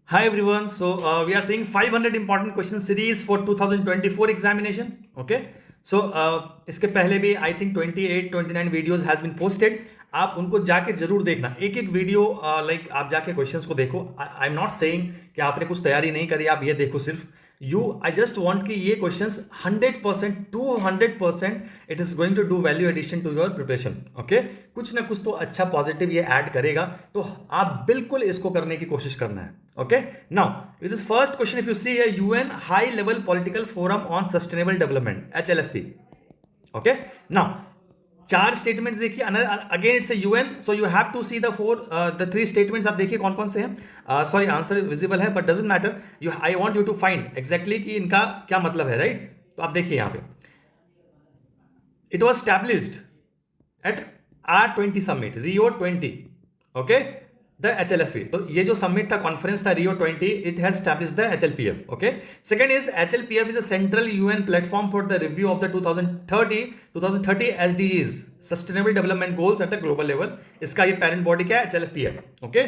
Hi everyone. We are seeing 500 important question series for 2024 examination. Okay. इसके पहले भी I think 28-29 videos has been posted. आप उनको जाके जरूर देखना. एक एक वीडियो लाइक आप जाके क्वेश्चंस को देखो. आई एम नॉट सेइंग कि आपने कुछ तैयारी नहीं करी, आप ये देखो सिर्फ. आई जस्ट वॉन्ट कि ये questions 100% 200% it is going to do value addition to your preparation. Okay, कुछ ना कुछ तो अच्छा पॉजिटिव ये ऐड करेगा, तो आप बिल्कुल इसको करने की कोशिश करना है. Okay, now with this first question, if you see a UN high level political forum on sustainable development, HLFP. Okay, now चार स्टेटमेंट्स देखिए. Again it's a UN, so you have to see the three statements. आप देखिए कौन कौन से हैं. Sorry, answer visible है but doesn't matter. I want you to find exactly कि इनका क्या मतलब है, राइट? तो आप देखिए यहां पे it was established at R20 summit, Rio 20. Okay, the HLFP. तो ये जो समिट था, कॉन्फ्रेंस था, Rio 20, it has established the HLPF. Okay, second is HLPF is a central UN platform for the review of the 2030 SDGs, sustainable development goals at the global level. इसका ये parent body क्या है? HLPF. Okay,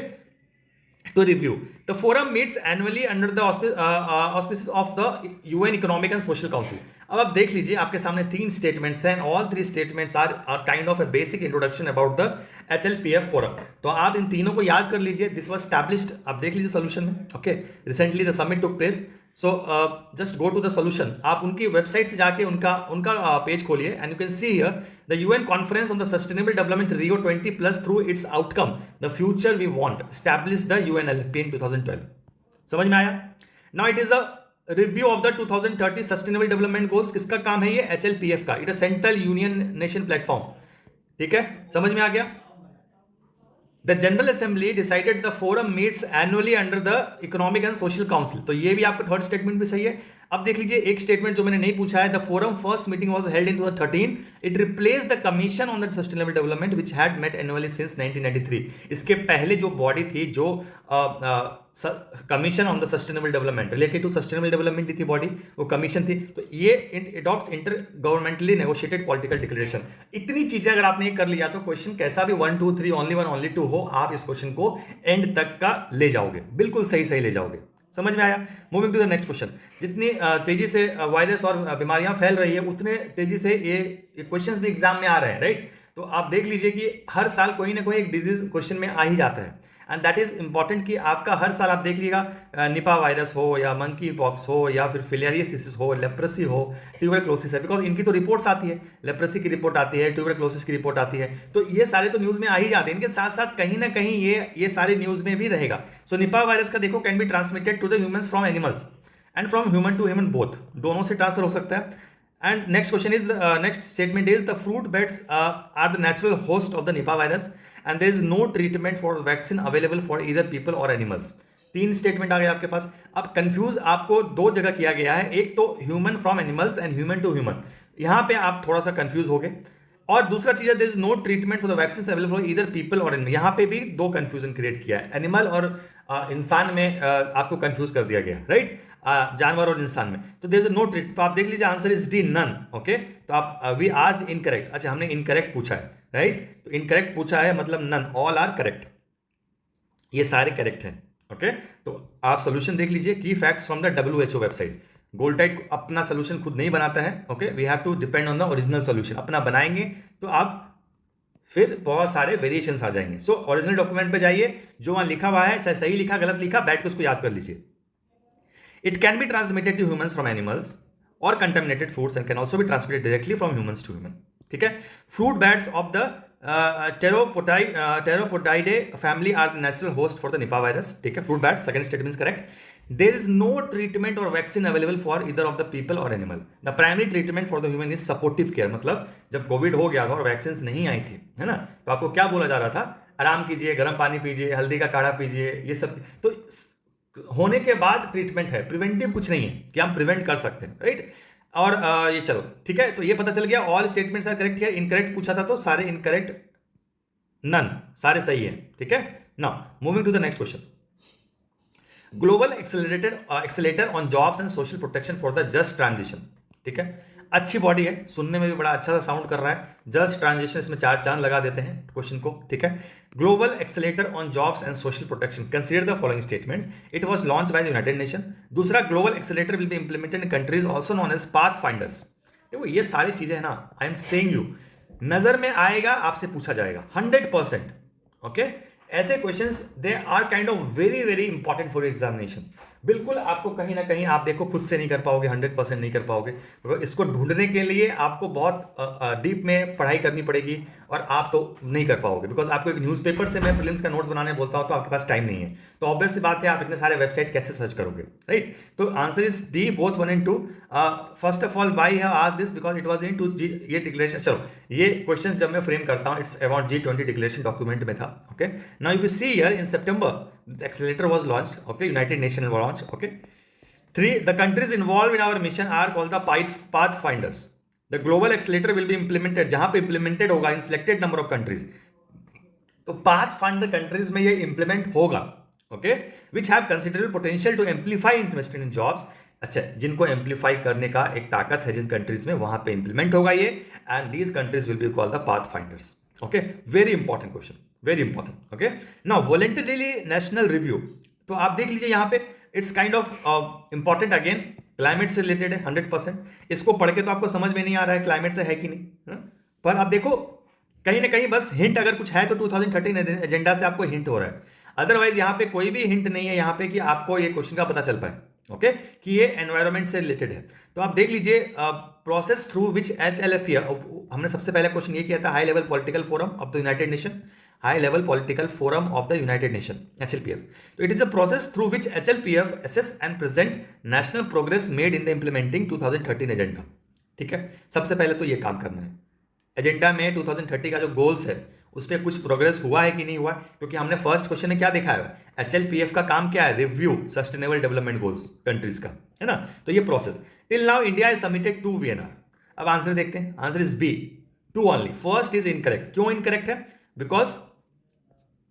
to review. The forum meets annually under the auspices of the UN Economic and Social Council. अब आप देख लीजिए, आपके सामने तीन स्टेटमेंट्स हैं. All three statements are kind of a basic introduction about the HLPF forum. तो आप इन तीनों को याद कर लीजिए. दिस वाज स्टैब्लिश्ड, आप देख लीजिए सोल्यूशन में. Okay, recently the summit took place. So just go to the solution. आप उनकी वेबसाइट से जाके उनका पेज खोलिए and you can see here the UN conference on the sustainable development Rio 20 plus through its outcome the future we want establish the UNLFP in 2012. समझ में आया? Now it is a review of the 2030 sustainable development goals. किसका काम है ये? HLPF का. It is central union nation platform. ठीक है, समझ में आ गया? The General Assembly decided the forum meets annually under the Economic and Social Council. तो ये भी आपका थर्ड स्टेटमेंट भी सही है. अब देख लीजिए एक स्टेटमेंट जो मैंने नहीं पूछा है. The forum first meeting was held in 2013. It replace the commission on the sustainable development which had met annually since 1993. इसके पहले जो बॉडी थी, जो commission on the sustainable development related to sustainable development की थी बॉडी, वो commission थी. तो ये adopts inter governmentally negotiated political declaration. इतनी चीजें अगर आपने कर लिया तो क्वेश्चन कैसा भी 1 2 3 ओनली 1 ओनली 2 हो, आप इस क्वेश्चन को एंड तक का ले जाओगे, बिल्कुल सही ले जाओगे. समझ में आया? Moving to the next question. जितनी तेजी से वायरस और बीमारियां फैल रही है, उतने तेजी से ये क्वेश्चंस भी एग्जाम में आ रहे हैं, राइट? तो आप देख लीजिए कि हर साल कोई ना कोई एक डिजीज क्वेश्चन में आ ही जाता है. एंड दैट इज इंपॉर्टेंट कि आपका हर साल आप देख लीजिएगा, निपा वायरस हो या मंकी पॉक्स हो या फिर फिलियरियसिस हो, लेप्रेसी हो, ट्यूबरक्लोसिस है, बिकॉज इनकी तो रिपोर्ट्स आती है. लेप्रेसी की रिपोर्ट आती है, ट्यूबरक्लोसिस की रिपोर्ट आती है. तो ये सारे तो न्यूज में आ ही जाते हैं. इनके साथ साथ कहीं ना कहीं ये सारे न्यूज में भी रहेगा. सो निपा वायरस का देखो, can be transmitted to the humans from animals and from human to human, both, दोनों से ट्रांसफर हो सकता है. And next question is next statement is the fruit bats are the natural host of the Nipah virus and there is no treatment for vaccine available for either people or animals. तीन statement आ गए आपके पास. अब confuse आपको दो जगह किया गया है, एक तो human from animals and human to human. यहां पे आप थोड़ा सा कंफ्यूज हो गए. और दूसरा चीज है there is no treatment for the vaccine available for either people और एनिमल. यहां पे भी दो कंफ्यूजन क्रिएट किया है. एनिमल और इंसान में आपको कंफ्यूज कर दिया गया, राइट? जानवर और इंसान में. तो देयर इज नो ट्रीट. तो आप देख लीजिए answer is D, none. Okay, तो आप वी आस्क्ड इनकरेक्ट. अच्छा, हमने इनकरेक्ट पूछा है, राइट? तो इनकरेक्ट पूछा है मतलब नन, ऑल आर करेक्ट. ये सारे करेक्ट हैं. ओके, तो आप सोल्यूशन देख लीजिए. की facts from the WHO website. गोल्टाइट अपना सोल्यूशन खुद नहीं बनाता है. Okay, we have to depend on the original solution. अपना बनाएंगे तो आप फिर बहुत सारे वेरिएशंस आ जाएंगे. सो ओरिजिनल डॉक्यूमेंट पे जाइए, जो वहां लिखा हुआ है, सही लिखा गलत लिखा, बैठ के उसको याद कर लीजिए. It can be transmitted to humans from animals और contaminated foods and can also be transmitted directly from humans to human. ठीक है. Fruit bats of the Pteropodidae family are the natural host for the Nipah virus. ठीक है, fruit bats. Second statement is correct. There is no treatment or vaccine available for either of the people or animal. The primary treatment for the human is supportive care. मतलब जब Covid हो गया था और vaccine नहीं आई थी, है ना, तो आपको क्या बोला जा रहा था? आराम कीजिए, गर्म पानी पीजिए, हल्दी का काढ़ा पीजिए, ये सब. तो होने के बाद ट्रीटमेंट है, प्रिवेंटिव कुछ नहीं है कि हम प्रिवेंट कर सकते हैं, राइट? और ये चलो ठीक है, तो ये पता चल गया. All statements are correct here. Incorrect पूछा था तो सारे इनकरेक्ट, नन, सारे सही है. ठीक है. Now moving to the next question. Global accelerator on jobs and social protection for the just transition. ठीक है. अच्छी बॉडी है, सुनने में भी बड़ा अच्छा सा साउंड कर रहा है। जस्ट ट्रांजिशन इसमें 4 चांद लगा देते हैं क्वेश्चन को, ठीक है। Global accelerator on jobs and social protection, consider the following statements. It was launch by the United nation. दूसरा, global accelerator will be implemented in countries also known as pathfinders. देखो ये सारी चीजें है ना, आई एम सेइंग यू, नजर में आएगा, आपसे पूछा जाएगा 100%। ओके, ऐसे questions they are kind of very very important for examination. बिल्कुल आपको कहीं ना कहीं आप देखो खुद से नहीं कर पाओगे, 100% नहीं कर पाओगे। इसको ढूंढने के लिए आपको बहुत डीप में पढ़ाई करनी पड़ेगी और आप तो नहीं कर पाओगे, बिकॉज आपको एक न्यूज़पेपर से मैं प्रीलिम्स का नोट्स बनाने बोलता हूँ तो आपके पास टाइम नहीं है। तो ऑब्वियस सी बात है, आप इतने सारे वेबसाइट कैसे सर्च करोगे, राइट। तो answer is D, both 1 and 2। First of all why have asked this, because it was in two G, ये डिक्लेरेशन। चलो ये क्वेश्चन जब मैं फ्रेम करता हूँ, it's about G20 declaration document में था। Okay, now if you see here in September the accelerator was launched, okay, United Nations launched, okay. 3, the countries involved in our mission are called the pathfinders. The global accelerator will be implemented, जहां पे implemented होगा in selected number of countries, तो pathfinder countries में ये implement होगा, okay, which have considerable potential to amplify investment in jobs। अच्छा, जिनको amplify करने का एक ताकत है जिन कंट्रीज में, वहां पे इंप्लीमेंट होगा ये, and these countries will be called the pathfinders. Okay, very important question, very important. Okay, now voluntarily national review, तो आप देख लीजिए यहाँ पे, it's kind of important, again climate से रिलेटेड है 100%। इसको पढ़ के तो आपको समझ में नहीं आ रहा है क्लाइमेट से है कि नहीं, पर आप देखो कहीं ना कहीं बस हिंट अगर कुछ है तो 2013 एजेंडा से आपको हिंट हो रहा है, अदरवाइज यहाँ पे कोई भी हिंट नहीं है यहाँ पे कि आपको ये क्वेश्चन का पता चल पाए, ओके, कि ये एनवायरमेंट से रिलेटेड है। तो आप देख लीजिए, प्रोसेस थ्रू विच HLPF, हमने सबसे पहला क्वेश्चन ये किया था, high level political forum of the United nation, high level political forum of the United nation, HLPF। तो it is a process through which HLPF assess and present national progress made in the implementing 2013 agenda, ठीक है। सबसे पहले तो ये काम करना है, एजेंडा में 2030 का जो गोल्स है उस पर कुछ प्रोग्रेस हुआ है कि नहीं हुआ, क्योंकि हमने फर्स्ट क्वेश्चन में क्या देखा है, HLPF का काम क्या है, review sustainable development goals countries का, है ना। तो ये process, till now India is submitted 2 VNR। अब आंसर देखते हैं, answer is B, 2 only. First is incorrect, क्यों इनकरेक्ट है, बिकॉज,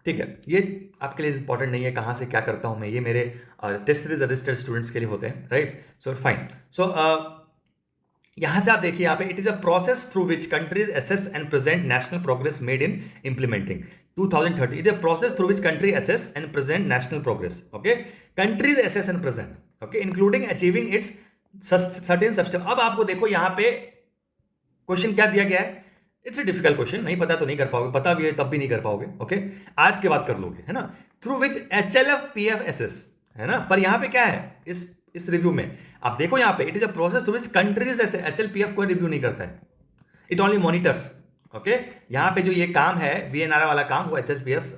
ठीक है, ये आपके लिए इंपॉर्टेंट नहीं है कहां से क्या करता हूं मैं, ये मेरे टेस्ट सीरीज रजिस्टर्ड स्टूडेंट्स के लिए होते हैं, राइट। सो फाइन, सो यहां से आप देखिए, यहाँ पे it is a process through which countries assess and present national progress made in implementing 2030। It is a process through which country assess and present national progress, okay, countries assess and present, okay, including achieving it's certain substance. अब आपको देखो यहाँ पे question क्या दिया गया है, it's a difficult question, नहीं पता तो नहीं कर पाओगे, पता भी है तब भी नहीं कर पाओगे, ओके, आज के बाद कर लोगे, है ना। थ्रू विच HLPF असेस, है ना, पर यहाँ पे क्या है इस रिव्यू में, आप देखो यहाँ पे, it is a process through which countries, ऐसे HLPF कोई रिव्यू नहीं करता है, इट ओनली मॉनिटर्स, ओके। यहाँ पे जो ये काम है VNR वाला काम, वो HLPF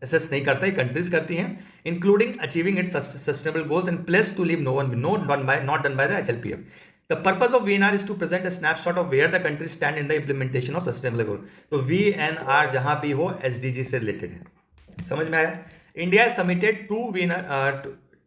असेस नहीं करता है, कंट्रीज करती हैं, including achieving its sustainable goals and place to leave not done by the HLPF। The purpose of VNR is to present a snapshot of where the countries stand in the implementation of sustainable goal। तो VNR जहां भी हो SDG से रिलेटेड है, समझ में आया। इंडिया सबमिटेड 2 VNR,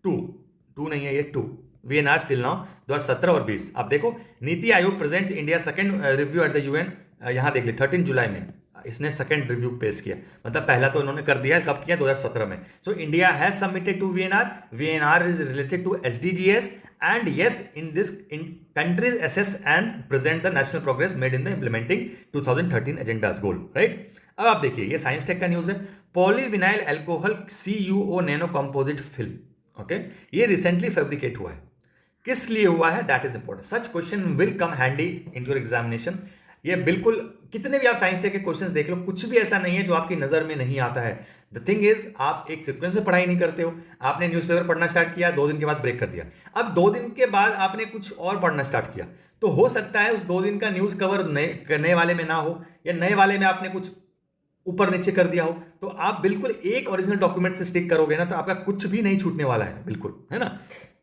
2 नहीं है ये, 2 VNR स्टिल नाउ 2017 और 20। आप देखो, NITI Aayog presents India second review at the UN, यहां देख ले 13 जुलाई में इसने सेकंड रिव्यू पेश किया, मतलब पहला तो इन्होंने कर दिया, कब किया, 2017 में। So India has submitted to VNR is related to SDGs and yes, in countries assess and present the national progress made in the implementing 2013 agenda's goal, right। अब आप देखिए, ये साइंस टेक का न्यूज है, polyvinyl alcohol CuO nano composite film, okay, ये recently fabricate हुआ है, किस लिए हुआ है, that is important. Such question will come handy in your examination. ये बिल्कुल, कितने भी आप साइंस टेक के क्वेश्चंस देख लो, कुछ भी ऐसा नहीं है जो आपकी नजर में नहीं आता है। द थिंग इज, आप एक सीक्वेंस में पढ़ाई नहीं करते हो, आपने न्यूज़पेपर पढ़ना स्टार्ट किया, 2 दिन के बाद ब्रेक कर दिया, अब 2 दिन के बाद आपने कुछ और पढ़ना स्टार्ट किया, तो हो सकता है उस 2 दिन का न्यूज़ कवर नए वाले में ना हो, या नए वाले में आपने कुछ ऊपर नीचे कर दिया हो, तो आप बिल्कुल एक ओरिजिनल डॉक्यूमेंट से स्टिक करोगे ना, तो आपका कुछ भी नहीं छूटने वाला है, बिल्कुल, है ना।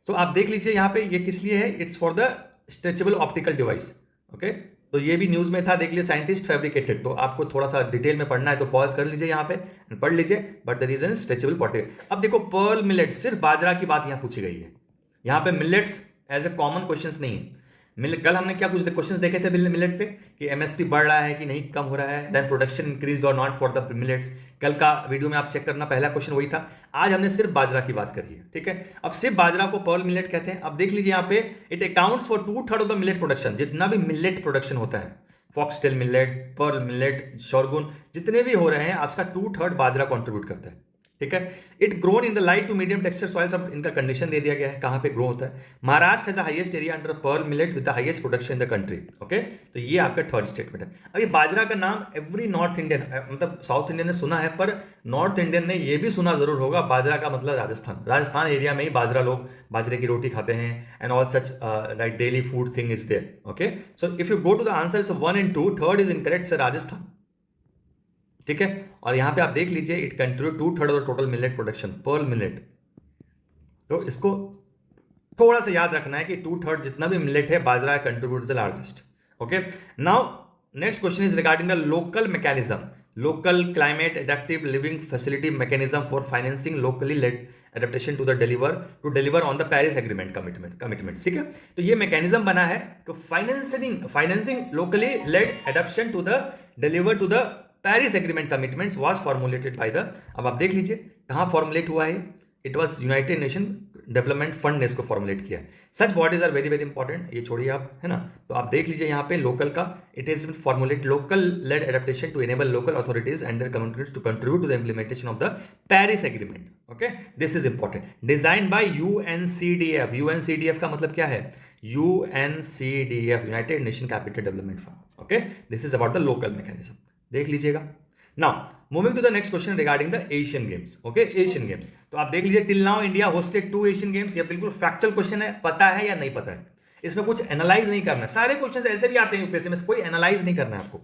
तो आप देख लीजिए यहाँ पे, ये किस लिए है, it's for the stretchable optical device, okay. तो ये भी न्यूज में था, देख लीजिए, साइंटिस्ट फैब्रिकेटेड। तो आपको थोड़ा सा डिटेल में पढ़ना है तो पॉज कर लीजिए यहाँ पे, पढ़ लीजिए, but the reason stretchable potato. अब देखो, पर्ल मिलेट, सिर्फ बाजरा की बात यहाँ पूछी गई है, यहाँ पे millets as a common question नहीं है। कल हमने क्या कुछ क्वेश्चंस देखे थे मिलेट पे कि एमएसपी बढ़ रहा है कि नहीं, कम हो रहा है, देन प्रोडक्शन इंक्रीज और नॉट फॉर द मिलेट्स। कल का वीडियो में आप चेक करना, पहला क्वेश्चन वही था। आज हमने सिर्फ बाजरा की बात करी है, ठीक है। अब सिर्फ बाजरा को पर्ल मिलेट कहते हैं। अब देख लीजिए यहाँ पे, it accounts for 2/3 of the millet production. जितना भी मिलेट प्रोडक्शन होता है, फॉक्सटेल मिलेट, पर्ल मिलेट, शोरगुन, जितने भी हो रहे हैं, आपका 2/3 बाजरा कॉन्ट्रीब्यूट करता है, ठीक है। It grown in the light to medium texture soils. अब इनका कंडीशन दे दिया गया है कहां पे ग्रो होता है। Maharashtra has the highest area under pearl millet with the highest production in the country, okay. तो ये आपका थर्ड स्टेटमेंट है। अब ये बाजरा का नाम एवरी नॉर्थ इंडियन, मतलब साउथ इंडियन ने सुना है, पर नॉर्थ इंडियन ने ये भी सुना जरूर होगा, बाजरा का मतलब राजस्थान। राजस्थान एरिया में ही बाजरा, लोग बाजरे की रोटी खाते हैं and all such like daily food thing is there, okay. So if you go to the answers 1 and 2, third is incorrect sir, Rajasthan, ठीक है। और यहां पे आप देख लीजिए, it contribute 2/3 of total millet production, pearl millet. तो इसको थोड़ा सा याद रखना है कि 2/3 जितना भी मिलेट है, बाजरा contribute the largest, okay. Now next question is regarding the local mechanism, local climate adaptive living facility mechanism for financing locally led adaptation to deliver on the Paris agreement commitment, ठीक है। तो ये mechanism बना है, तो financing locally led adaptation to the deliver to the Paris agreement commitments was formulated by the, अब आप देख लीजिए कहां फॉर्मुलेट हुआ है। It was United nation development fund ने इसको फॉर्मुलेट किया है। Such bodies are very very important, ये छोड़िए आप, है ना। तो आप देख लीजिए यहाँ पे लोकल का, it is formulate local led adaptation to enable local authorities and their communities to contribute to the implementation of the Paris agreement, okay. This is important. Design by UNCDF, UNCDF का मतलब क्या है, UNCDF united nation capital development fund, okay. This is about the local mechanism, देख लीजिएगा। Now moving to the next question regarding the Asian games, okay. Asian games, तो आप देख लीजिए, till now India hosted 2 Asian games. ये बिल्कुल factual question है, पता है या नहीं पता है, इसमें कुछ एनालाइज नहीं करना है। सारे क्वेश्चन ऐसे भी आते हैं यूपीएससी में, कोई एनालाइज नहीं करना है आपको।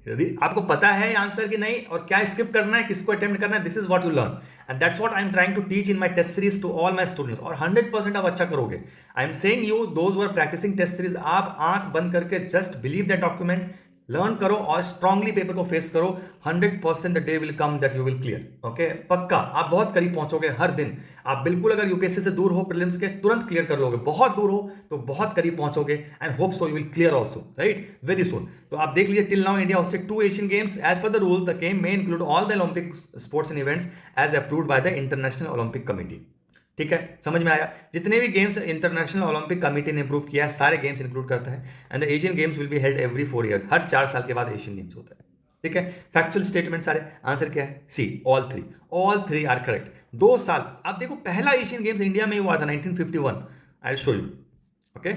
यदि आपको पता है आंसर कि नहीं और क्या स्किप करना है, किसको अटेम्प्ट करना है, this is what you learn and that's what I am trying to teach in my test series to all my students. और 100% आप अच्छा करोगे। I am saying you, those who are practicing test series, आप आंख बंद करके just believe that document, learn करो और स्ट्रांगली पेपर को फेस करो। 100% the day will come that you will clear, okay. पक्का आप बहुत करीब पहुंचोगे हर दिन। आप बिल्कुल अगर यूपीएससी से दूर हो प्रीलिम्स के, तुरंत क्लियर कर लोगे। बहुत दूर हो तो बहुत करीब पहुंचोगे and hope so you will clear also, right, very soon. तो आप देख लीजिए, till now India hosted 2 Asian games. As per the rule the game may include all the Olympic sports and events as approved by the international Olympic committee, ठीक है। समझ में आया, जितने भी गेम्स इंटरनेशनल ओलंपिक कमेटी ने approve किया है, सारे गेम्स इंक्लूड करता है। And the Asian Games will be held every 4 year, हर 4 साल के बाद एशियन गेम्स होता है, ठीक है। फैक्चुअल स्टेटमेंट सारे, आंसर क्या है, सी, ऑल थ्री आर करेक्ट। 2 साल, आप देखो पहला एशियन गेम्स इंडिया में हुआ था 1951, I will show you, okay.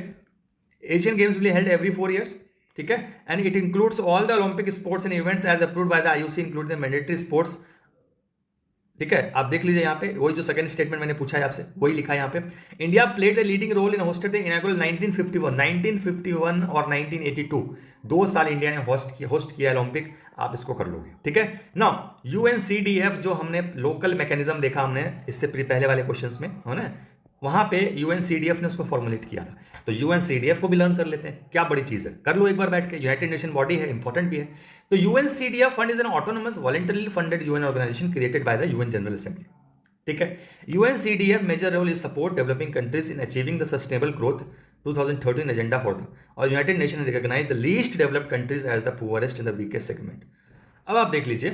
Asian Games will be held every 4 years, ठीक है। And it includes all the Olympic sports and events as approved by the IOC include the mandatory sports, ठीक है। आप देख लीजिए यहाँ पे, वही जो सेकंड स्टेटमेंट मैंने पूछा है आपसे, वही लिखा है यहाँ पे। India played the leading role in hosted the inaugural 1951 और 1982, 2 साल इंडिया ने होस्ट किया ओलंपिक। आप इसको कर लोगे, ठीक है। नाउ यूएनसीडीएफ, जो हमने लोकल मैकेनिज्म देखा हमने इससे पहले वाले क्वेश्चंस में, है ना, वहां पे यूएनसीडीएफ ने उसको फॉर्मुलेट किया था। तो यूएनसीडीएफ को भी लर्न कर लेते हैं, क्या बड़ी चीज है, कर लो एक बार बैठ के। यूनाइटेड नेशन बॉडी है, इंपॉर्टेंट भी है। तो UNCDF fund is an autonomous voluntarily funded UN organization created by the UN general assembly, ठीक है। UNCDF major role is support developing countries in achieving the sustainable growth 2013 agenda for the, और united nation recognize the least developed countries as the poorest in the weakest segment. अब आप देख लीजिए,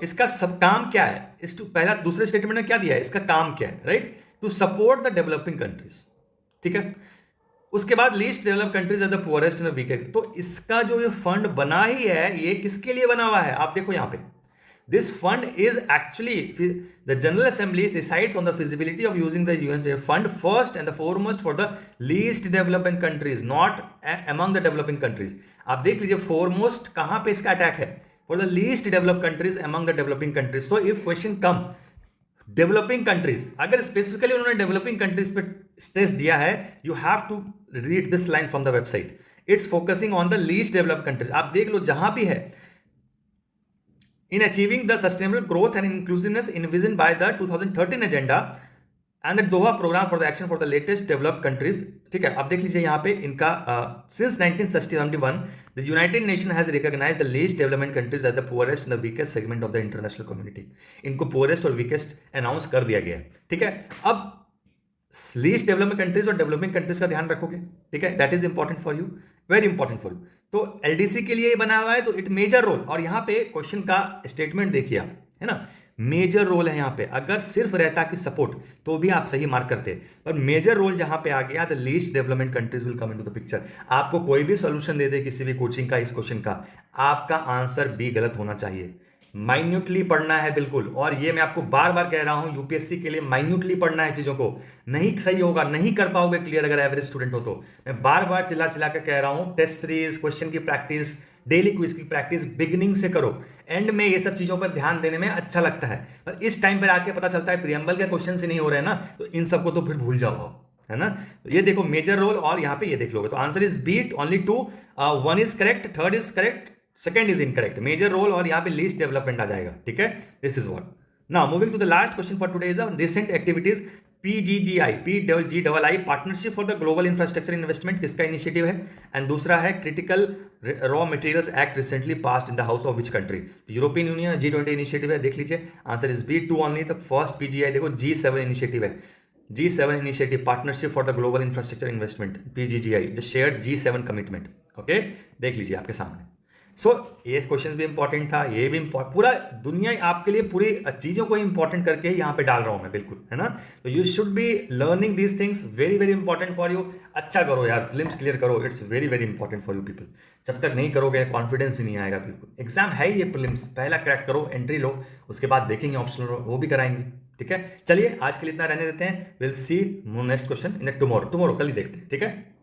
इसका सब काम क्या है, इस पहला दूसरे स्टेटमेंट में क्या दिया है, इसका काम क्या है, right, to support the developing countries, ठीक है। उसके बाद least develop countries are the poorest in the weakest. तो इसका जो ये फंड बना ही है, ये किसके लिए बना हुआ है, आप देखो यहां पे, this fund is actually the general assembly decides on the feasibility of using the UN fund first and the foremost for the least developing countries, not among the developing countries. आप देख लीजिए फॉरमोस्ट कहां पे इसका attack है, for the least developed countries among the developing countries. So if question come developing countries, अगर specifically उन्होंने developing countries पे स्ट्रेस दिया है, you have to read this line from the website, it's focusing on the least developed countries. आप देख लो जहां भी है, in achieving the sustainable growth and inclusiveness envision by the 2013 agenda and the Doha programme for the action for the latest developed countries, ठीक है। आप देख लीजिए यहाँ पे इनका since 1971 the United Nation has recognized the least development countries as the poorest in the weakest segment of the international community. इनको poorest और वीकेस्ट अनाउंस कर दिया गया है, ठीक है। अब लीस्ट डेवलपमेंट कंट्रीज और डेवलपिंग कंट्रीज का ध्यान रखोगे, ठीक है, that is important for you, very important for you. तो एलडीसी के लिए बना हुआ है, तो इट मेजर रोल, और यहां पे क्वेश्चन का स्टेटमेंट देखिए आप, है ना, मेजर रोल है यहां पे। अगर सिर्फ रहता कि सपोर्ट तो भी आप सही मार्क करते, पर मेजर रोल जहां पे आ गया, the least development countries will come into the picture. आपको कोई भी सॉल्यूशन दे दे किसी भी कोचिंग का इस क्वेश्चन का, आपका आंसर बी गलत होना चाहिए। माइन्यूटली पढ़ना है बिल्कुल, और ये मैं आपको बार बार कह रहा हूं, यूपीएससी के लिए माइन्यूटली पढ़ना है चीजों को। नहीं सही होगा, नहीं कर पाओगे क्लियर अगर एवरेज स्टूडेंट हो तो। मैं बार बार चिल्ला चिल्ला कर कह रहा हूं, टेस्ट सीरीज, क्वेश्चन की प्रैक्टिस, डेली क्विज की प्रैक्टिस बिगिनिंग से करो। एंड में ये सब चीजों पर ध्यान देने में अच्छा लगता है, पर इस टाइम पर आके पता चलता है प्रियम्बल के क्वेश्चन से नहीं हो रहे हैं ना, तो इन सबको तो फिर भूल जाओ, है ना। तो ये देखो मेजर रोल, और यहां पे ये देख लोगे तो answer is B only two, one is correct, third is correct, second is incorrect, major role और यहां पे लीस्ट डेवलपमेंट आ जाएगा, ठीक है। This is what. Now moving to the last question for today is recent activities PGGI partnership for the global infrastructure investment किसका initiative है, and दूसरा है critical raw materials act recently passed in the house of which country. European union G20 initiative है, देख लीजिए, answer is B2 only. The first PGI देखो G7 initiative है, G7 initiative, partnership for the global infrastructure investment, PGGI, the shared G7 commitment, okay, देख लीजिए आपके सामने। सो ये क्वेश्चन भी इंपॉर्टेंट था, ये भी इंपॉर्टेंट, पूरा दुनिया आपके लिए पूरी चीज़ों को इंपॉर्टेंट करके यहाँ पे डाल रहा हूँ मैं, बिल्कुल, है ना। तो you should be learning these things, very very important for you. अच्छा करो यार, फिल्म्स क्लियर करो, it's very very important for you people. जब तक नहीं करोगे कॉन्फिडेंस ही नहीं आएगा, बिल्कुल। एग्जाम है ये फिल्म्स, पहला क्रैक करो, एंट्री लो, उसके बाद देखेंगे ऑप्शनल, वो भी कराएंगे, ठीक है। चलिए आज के लिए इतना रहने देते हैं, will see next question in tomorrow, कल ही देखते हैं, ठीक है।